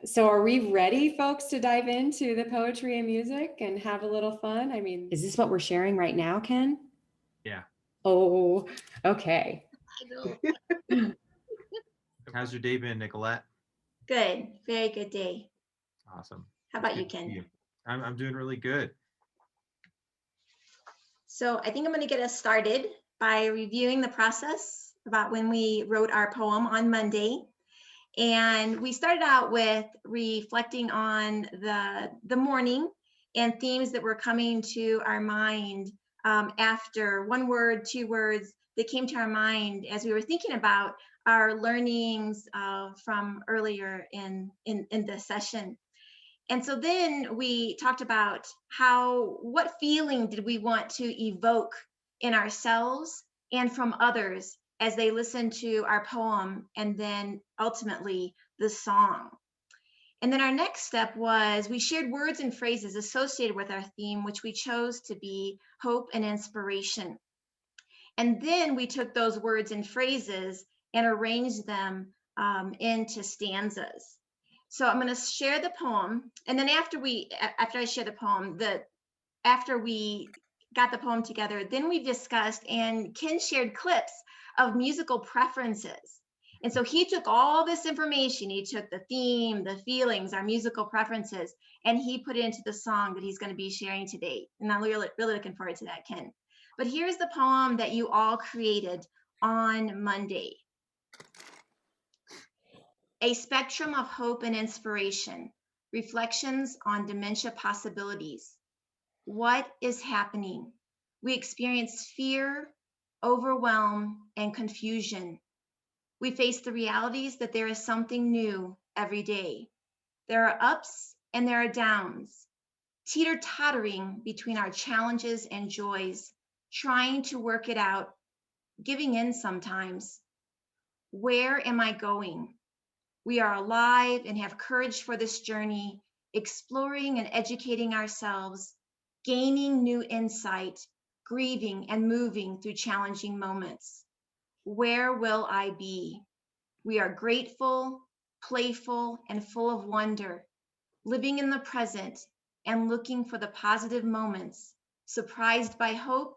So are we ready, folks, to dive into the poetry and music and have a little fun? I mean, is this what we're sharing right now, Ken? Yeah. Oh, okay. I know. How's your day been, Nicolette? Good. Very good day. Awesome. How about you, Ken? I'm doing really good. So I think I'm going to get us started by reviewing the process about when we wrote our poem on Monday. And we started out with reflecting on the morning and themes that were coming to our mind after one word, two words that came to our mind as we were thinking about our learnings from earlier in the session. And so then we talked about what feeling did we want to evoke in ourselves and from others as they listen to our poem and then ultimately the song. And then our next step was we shared words and phrases associated with our theme, which we chose to be hope and inspiration. And then we took those words and phrases and arranged them into stanzas. So I'm going to share the poem, and then after I share the poem, after we got the poem together, then we discussed, and Ken shared clips of musical preferences. And so he took all this information, he took the theme, the feelings, our musical preferences, and he put it into the song that he's going to be sharing today. And I'm really, really looking forward to that, Ken. But here's the poem that you all created on Monday. A spectrum of hope and inspiration, reflections on dementia possibilities. What is happening? We experience fear, overwhelm, and confusion. We face the realities that there is something new every day. There are ups and there are downs, teeter-tottering between our challenges and joys, trying to work it out, giving in sometimes. Where am I going? We are alive and have courage for this journey, exploring and educating ourselves, gaining new insight, grieving and moving through challenging moments. Where will I be? We are grateful, playful, and full of wonder, living in the present and looking for the positive moments, surprised by hope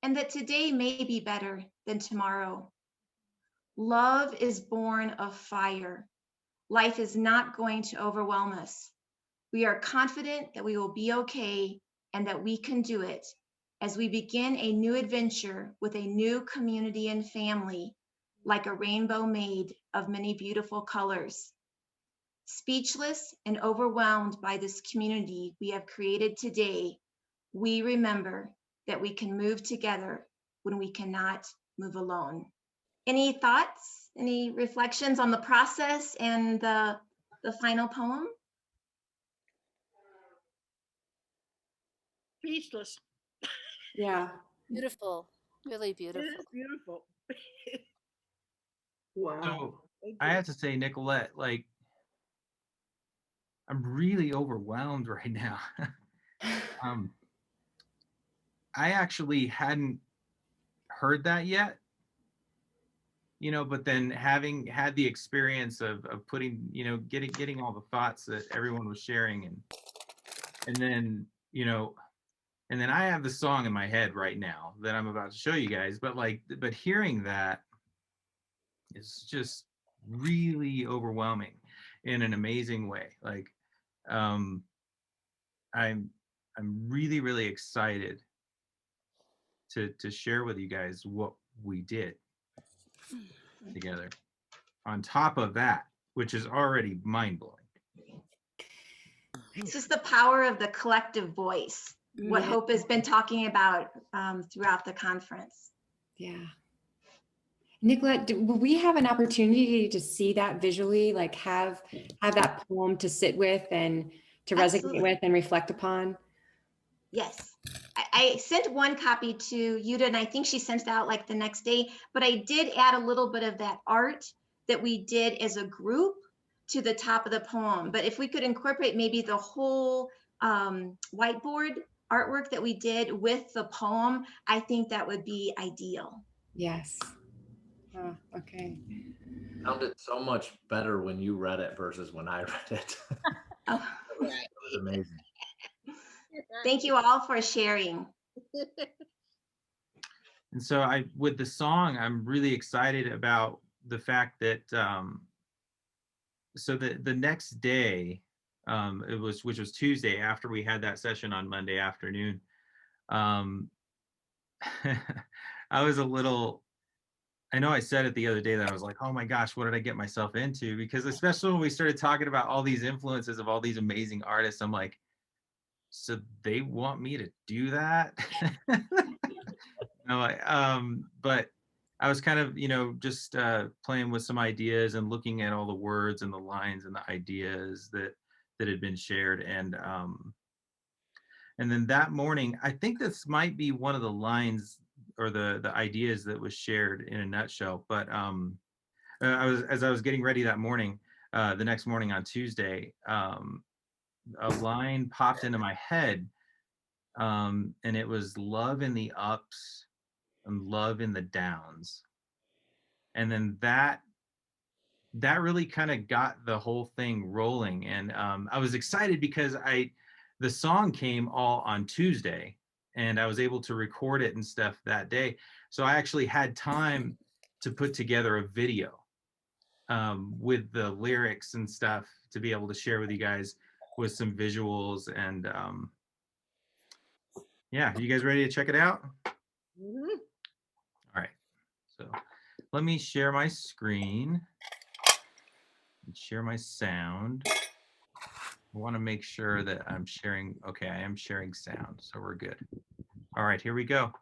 and that today may be better than tomorrow. Love is born of fire. Life is not going to overwhelm us. We are confident that we will be okay and that we can do it as we begin a new adventure with a new community and family, like a rainbow made of many beautiful colors. Speechless and overwhelmed by this community we have created today, we remember that we can move together when we cannot move alone. Any thoughts, any reflections on the process and the final poem? Speechless. Yeah. Beautiful. Really It beautiful. is beautiful. Wow. So Thank I you. have to say, Nicolette, like, I'm really overwhelmed right now. I actually hadn't heard that yet, but then having had the experience of putting, getting all the thoughts that everyone was sharing, and then, and then I have the song in my head right now that I'm about to show you guys, but hearing that is just really overwhelming in an amazing way. Like, I'm really, really excited to share with you guys what we did together. On top of that, which is already mind-blowing. This is the power of the collective voice, what Yeah. Hope has been talking about throughout the conference. Yeah. Nicolette, will we have an opportunity to see that visually, like have that poem to sit with and to Absolutely. resonate with and reflect upon? Yes. I sent one copy to Yuta, and I think she sent it out like the next day, but I did add a little bit of that art that we did as a group to the top of the poem. But if we could incorporate maybe the whole whiteboard artwork that we did with the poem, I think that would be ideal. Yes. Okay. Sounded so much better when you read it versus when I read it. Oh, It was amazing. thank you all for sharing. And so with the song, I'm really excited about the fact that, so the next day, which was Tuesday after we had that session on Monday afternoon, I was I know I said it the other day that I was like, oh my gosh, what did I get myself into? Because especially when we started talking about all these influences of all these amazing artists, I'm like, so they want me to do that? But I was kind of, just playing with some ideas and looking at all the words and the lines and the ideas that had been shared. And then that morning, I think this might be one of the lines or the ideas that was shared in a nutshell. But as I was getting ready that morning, the next morning on Tuesday, a line popped into my head, and it was love in the ups and love in the downs. And then that really kind of got the whole thing rolling. And I was excited because the song came all on Tuesday, and I was able to record it and stuff that day. So I actually had time to put together a video with the lyrics and stuff to be able to share with you guys with some visuals. And yeah, you guys ready to check it out? Mhm. All right, so let me share my screen and share my sound. I want to make sure that I'm sharing. Okay, I am sharing sound, so we're good. All right, here we go.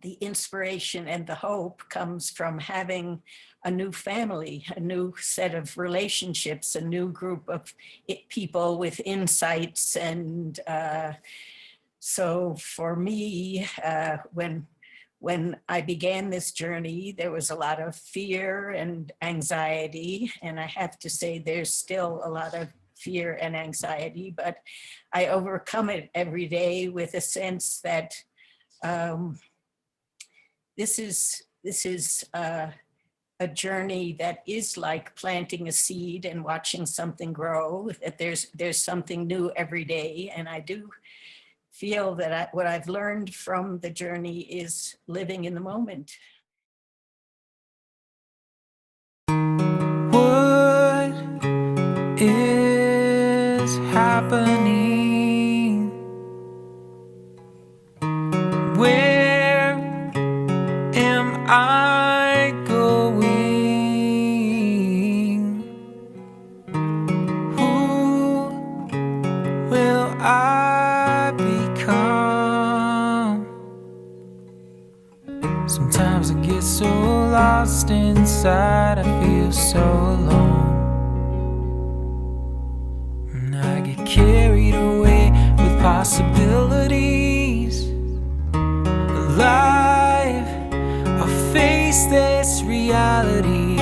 The inspiration and the hope comes from having a new family, a new set of relationships, a new group of people with insights. And so for me, when I began this journey, there was a lot of fear and anxiety. And I have to say, there's still a lot of fear and anxiety, but I overcome it every day with a sense that this is a journey that is like planting a seed and watching something grow, that there's something new every day. And I do feel that what I've learned from the journey is living in the moment. What is happening? Where am I going? Who will I become? Sometimes I get so lost inside, I feel so alone. And I get carried away with possibilities. Alive, I'll face this reality.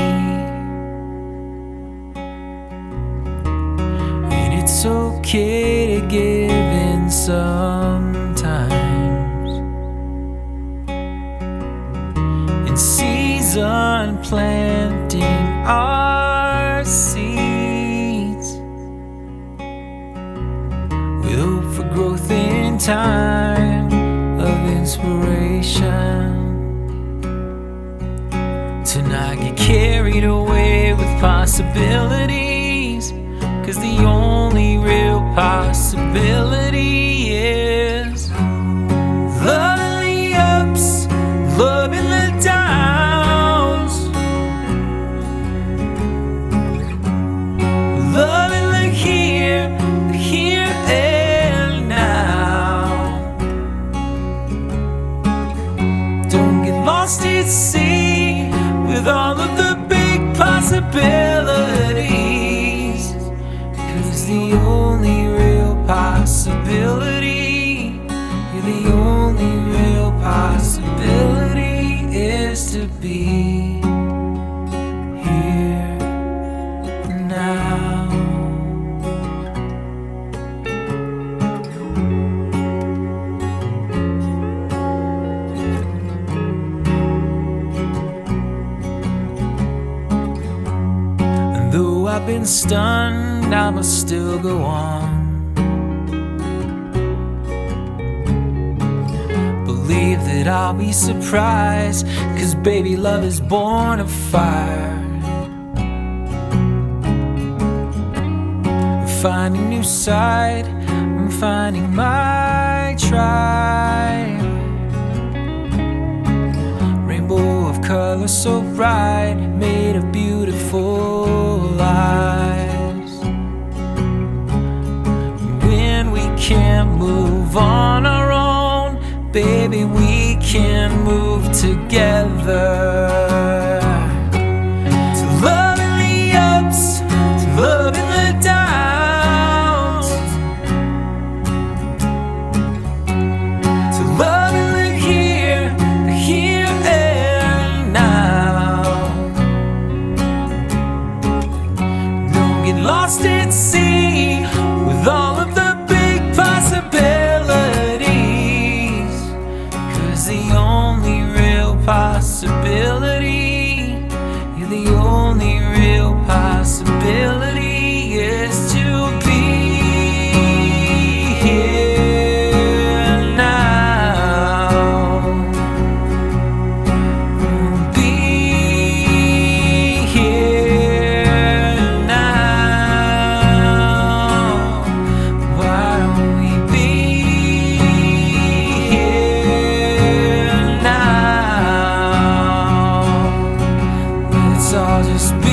And it's okay to give in sometimes. In season, planting our seeds with hope for growth in time of inspiration. To not get carried away with possibilities, 'cause the only real possibility is love in the ups, love in the downs, love in the here and now. Don't get lost at sea with all of the big possibilities, 'cause the only real possibility. You're the only real possibility is to be here now. And though I've been stunned, I must still go on. Believe that I'll be surprised, 'cause baby, love is born of fire. Finding new sight, I'm finding my tribe. Rainbow of color so bright, made of beautiful lies. When we can't move on our own, baby, we can move together. To love in the ups, to love in the downs, to love in the here and now. Don't get lost at sea with all of the big possibilities, 'cause the only real possibility, you're the only real possibility is to be here now. Be here now. Why don't we be here now? Let's all just be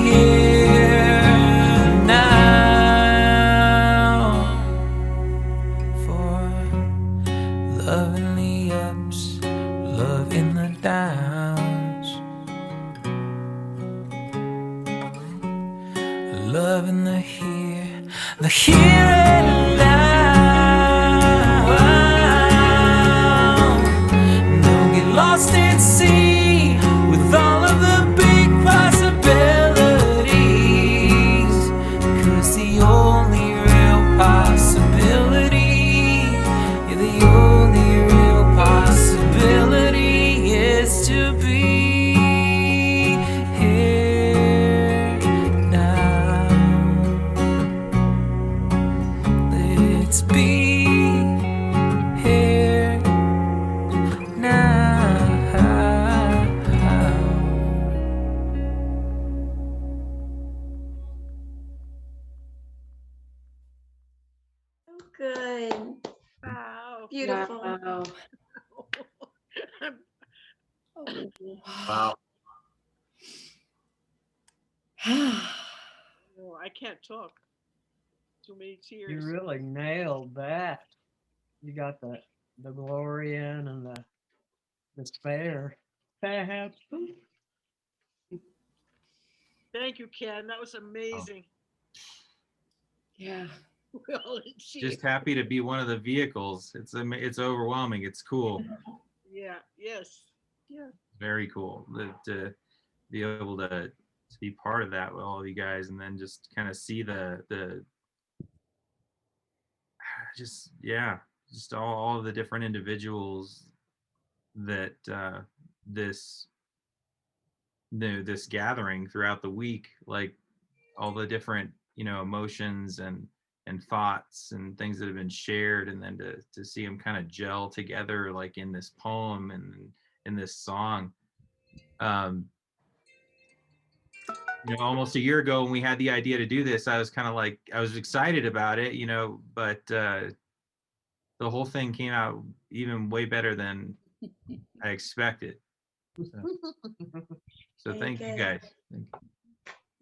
here now. For love in the ups, love in the downs, love in the here and now. Don't get lost at sea with all of the big possibilities, 'cause the only real possibility, you're the only real possibility is to be here now. Let's be here now. So good. Wow. Beautiful. Wow. Wow. Oh, I can't talk. Too many You tears. really nailed that. You got the glory in and the despair. Perhaps. Thank you, Ken. That was amazing. Yeah. We all in tears. Just happy to be one of the vehicles. It's overwhelming. It's cool. Yeah. Yes. Yeah. Very cool to be able to be part of that with all of you guys, and then just kind of see the just all of the different individuals that this gathering throughout the week, like all the different emotions and thoughts and things that have been shared, and then to see them kind of gel together, like in this poem and in this song. Almost a year ago when we had the idea to do this, I was kind of like, I was excited about it, but the whole thing came out even way better than I expected. So Very thank you good. guys. Thank you.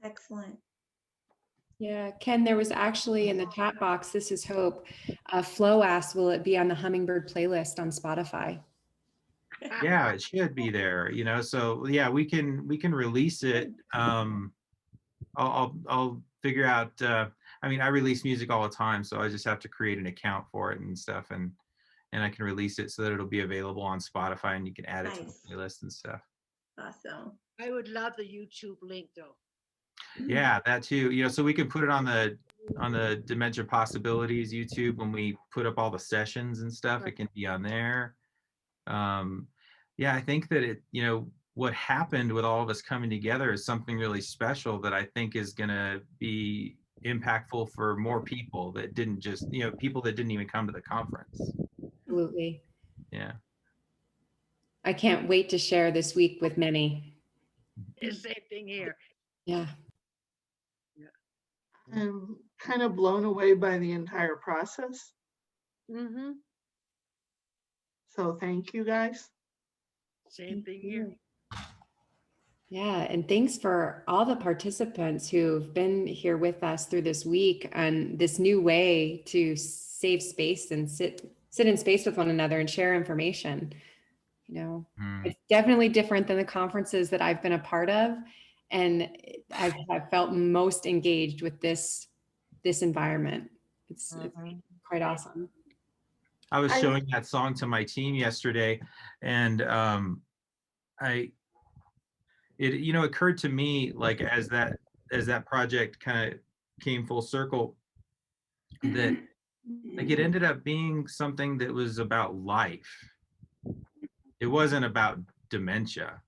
Excellent. Yeah, Ken, there was actually in the chat box, this is Hope. Flo asked, will it be on the Hummingbird playlist on Spotify? Yeah, it should be there, so yeah, we can release it. I'll figure out. I mean, I release music all the time, so I just have to create an account for it and stuff, and I can release it so that it'll be available on Spotify, and you can add it to Nice. the playlist and stuff. Awesome. I would love the YouTube link though. Yeah, that too. You know, so we could put it on the Dementia Possibilities YouTube when we put up all the sessions and stuff. It can be on there. Yeah, I think that what happened with all of us coming together is something really special that I think is going to be impactful for more people that didn't just, people that didn't even come to the conference. Absolutely. Yeah. I can't wait to share this week with many. It's the same thing here. Yeah. I'm kind of blown away by the entire process. Mm-hmm. So thank you guys. Same thing here. Yeah, and thanks for all the participants who've been here with us through this week and this new way to save space and sit in space with one another and share information. It's definitely different than the conferences that I've been a part of, and I've felt most engaged with this environment. It's quite awesome. I was showing that song to my team yesterday, and it occurred to me, like, as that project kind of came full circle, that like it ended up being something that was about life. It wasn't about dementia.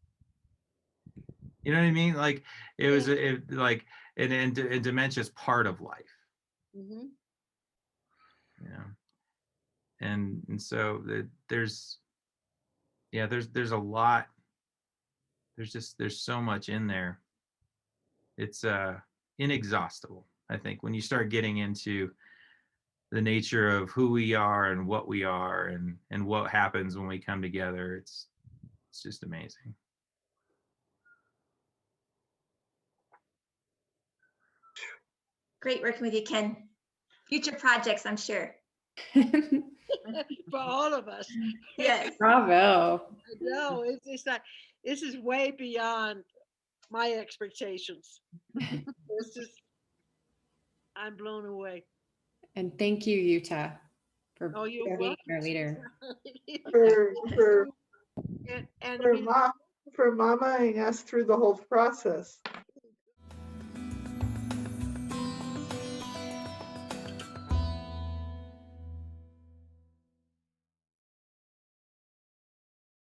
You know what I mean? Like it was and dementia is part of life. Mm-hmm. And so there's a lot. There's so much in there. It's inexhaustible, I think, when you start getting into the nature of who we are and what we are and what happens when we come together. It's just amazing. Great working with you, Ken. Future projects, I'm sure. For all of us. Yes. Bravo. No, it's not. This is way beyond my expectations. It's just, I'm blown away. And thank you, Utah, for Oh, you're being welcome. our leader. For And for Mama and us through the whole process.